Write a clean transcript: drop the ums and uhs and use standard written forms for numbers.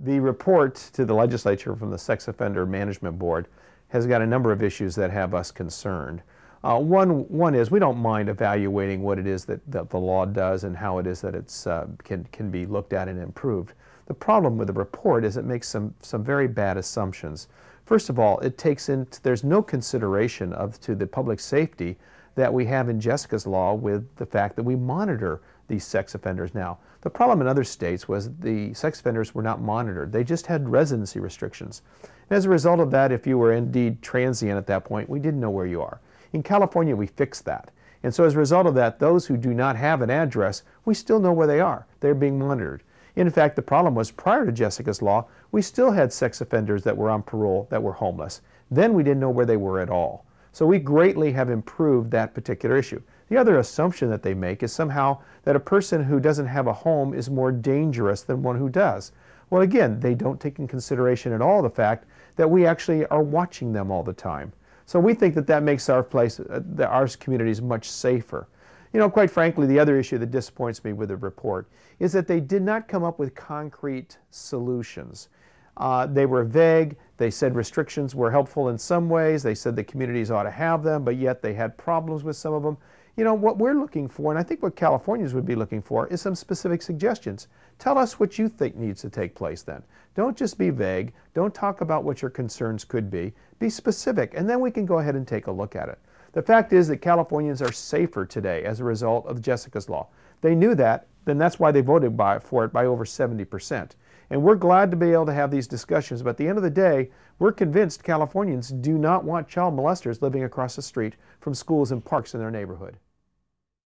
The report to the legislature from the Sex Offender Management Board has got a number of issues that have us concerned. One is we don't mind evaluating what it is that the law does and how it is that it's can be looked at and improved. The problem with the report is it makes some very bad assumptions. First of all, there's no consideration to the public safety that we have in Jessica's law with the fact that we monitor these sex offenders now. The problem in other states was the sex offenders were not monitored. They just had residency restrictions. And as a result of that, if you were indeed transient at that point, we didn't know where you are. In California, we fixed that. And so as a result of that, those who do not have an address, we still know where they are. They're being monitored. In fact, the problem was prior to Jessica's law, we still had sex offenders that were on parole that were homeless. Then we didn't know where they were at all. So we greatly have improved that particular issue. The other assumption that they make is somehow that a person who doesn't have a home is more dangerous than one who does. Well, again, they don't take in consideration at all the fact that we actually are watching them all the time. So we think that that makes our communities much safer. You know, quite frankly, the other issue that disappoints me with the report is that they did not come up with concrete solutions. They were vague. They said restrictions were helpful in some ways. They said the communities ought to have them, but yet they had problems with some of them. You know, what we're looking for, and I think what Californians would be looking for, is some specific suggestions. Tell us what you think needs to take place then. Don't just be vague. Don't talk about what your concerns could be. Be specific, and then we can go ahead and take a look at it. The fact is that Californians are safer today as a result of Jessica's law. They knew that, then that's why they voted for it by over 70%. And we're glad to be able to have these discussions, but at the end of the day, we're convinced Californians do not want child molesters living across the street from schools and parks in their neighborhood.